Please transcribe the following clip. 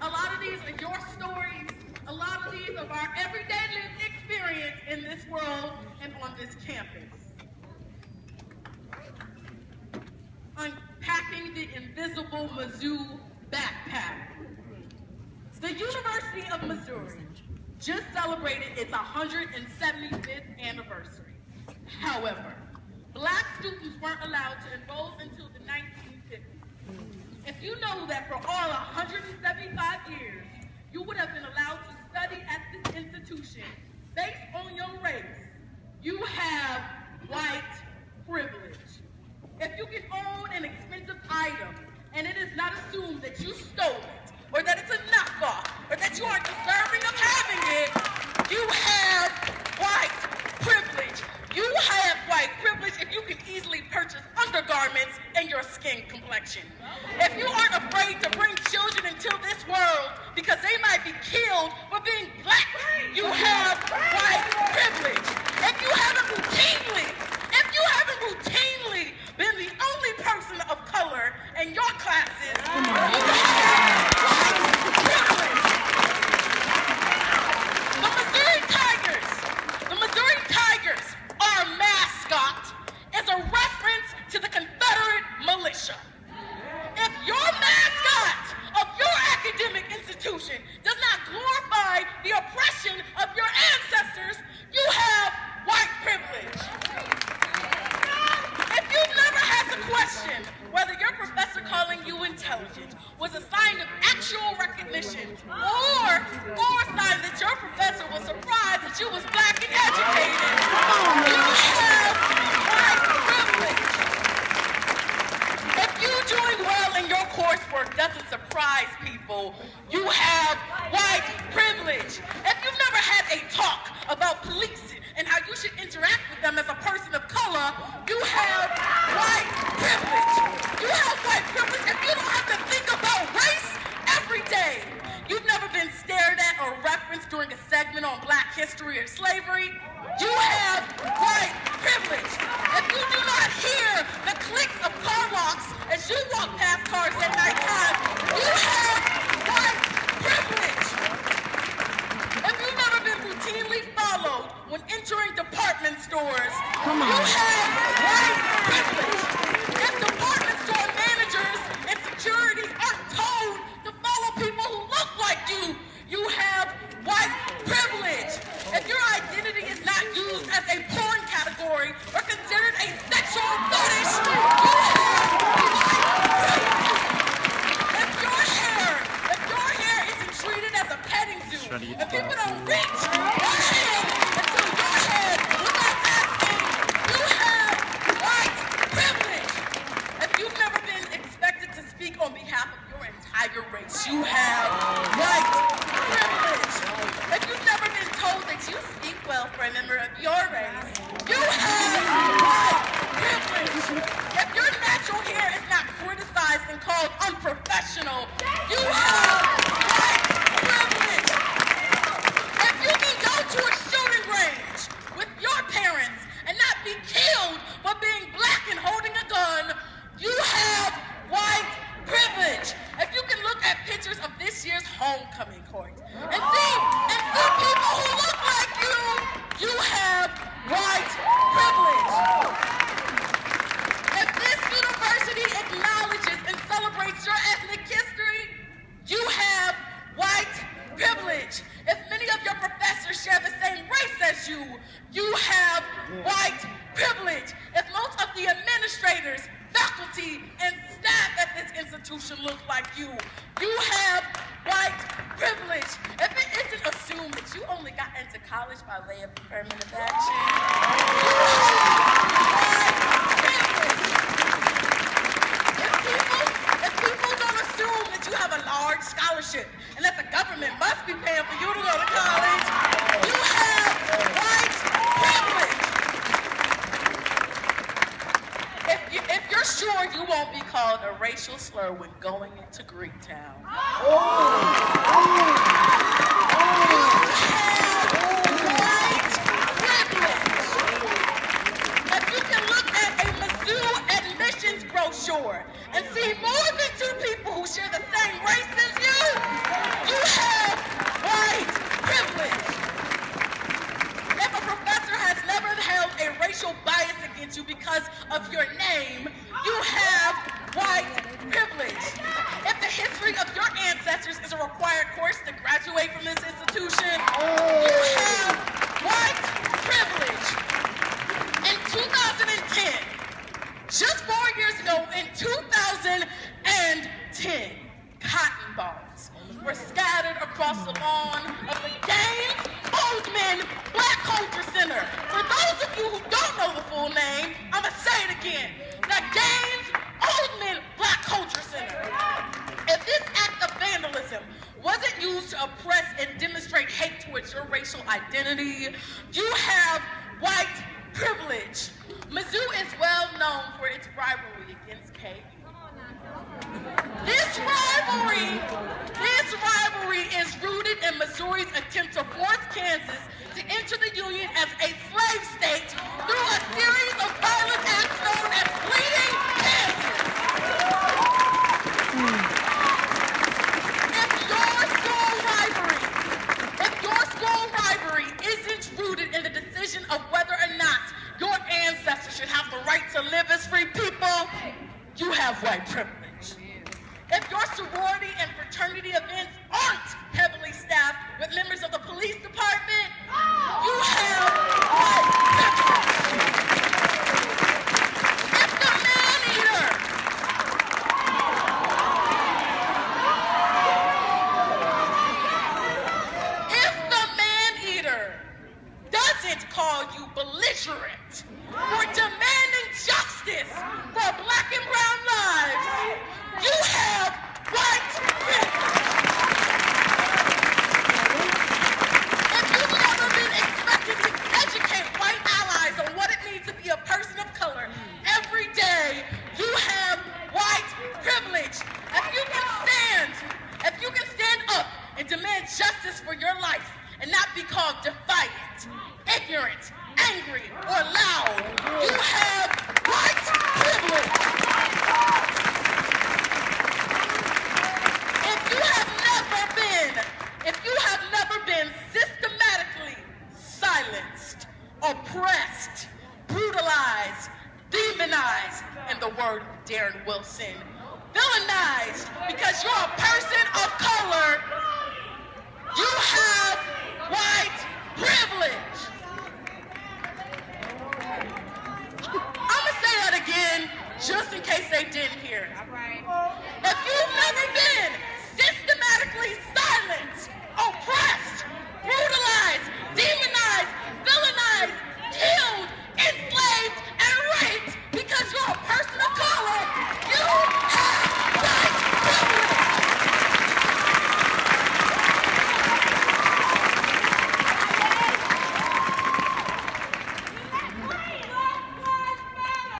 A lot of these are your stories. A lot of these are our everyday lived experience in this world and on this campus. Unpacking the invisible Mizzou backpack. The University of Missouri just celebrated its 175th anniversary. However, Black students weren't allowed to enroll until the 1950s. If you know that for all 175 years, you would have been allowed to study at this institution based on your race, you have white privilege. If you can own an expensive item and it is not assumed that you stole it, or that it's a knockoff, or that you are deserving of having it, you have white privilege. You have white privilege if you can easily purchase undergarments in your skin complexion. If you aren't afraid to bring children into this world because they might be killed for being black, you have white privilege. If you haven't routinely been the only person of color in your classes, you have white privilege. The Missouri Tigers, our mascot, is a reference to the Confederate militia. If your mascot of your academic institution does not glorify the oppression of your ancestors, you have white privilege. If you've never had to question whether your professor calling you intelligent was a sign of actual recognition or a sign that your professor was surprised that you was black and educated, you have white privilege. If you doing well in your coursework doesn't surprise people, you have white privilege. If you've never had a talk about police and how you should interact with them as a person of color, you have white privilege. You have white privilege if you don't have to think about race every day. You've never been stared at or referenced during a segment on Black history or slavery. You have white privilege. If you do not hear the clicks of car locks as you walk past cars at nighttime, you have white privilege. If you've never been routinely followed when entering department stores, you have white privilege. If department store managers and security aren't told to follow people who look like you, you have white privilege. If your identity is not used as a porn category or considered a sexual fetish, you have white privilege. If your hair isn't treated as a petting zoo, if people don't reach your hand until your head without asking, you have white privilege. If you've never been expected to speak on behalf of your entire race, you have white privilege. If you've never been told that you speak well for a member of your race, you have white privilege. If your natural hair is not criticized and called unprofessional, you have white privilege. If you can go to a shooting range with your parents and not be killed for being black and holding a gun, you have white privilege. If you can look at pictures of this year's homecoming court and see people who look like you have white privilege. If this university acknowledges and celebrates your ethnic history, you have white privilege. If many of your professors share the same race as you, you have white privilege. If most of the administrators, faculty, and staff at this institution look like you, you have white privilege. If it isn't assumed that you only got into college by way of affirmative action, you have white privilege. If people don't assume that you have a large scholarship and that the government must be paying for you to go to college, you have white privilege. If you're sure you won't be called a racial slur when going into Greektown, you have white privilege. If you can look at a Mizzou admissions brochure and see more than two people who share the same race as you, 10 cotton balls were scattered across the lawn of the Gaines Oldman Black Culture Center. For those of you who don't know the full name, I'm going to say it again. The Gaines Oldman Black Culture Center. If this act of vandalism wasn't used to oppress and demonstrate hate towards your racial identity, you have white privilege. Mizzou is well known for its rivalry against KU. This rivalry is rooted in Missouri's attempt to force Kansas to enter the Union as a slave state through a series of violent acts known as Bleeding Kansas. If your school rivalry isn't rooted in the decision of whether or not your ancestors should have the right to live as free people, you have white privilege. If your sorority and fraternity events aren't heavily staffed with members of the police department, you have white privilege. If the man-eater doesn't call you belligerent for demanding justice for black and brown lives, you have white privilege. If you've never been expected to educate white allies on what it means to be a person of color every day, you have white privilege. If you can stand up and demand justice for your life and not be called defiant, ignorant, angry, or loud, you have white privilege. If you have never been systematically silenced, oppressed, brutalized, demonized, in the word of Darren Wilson, villainized because you're a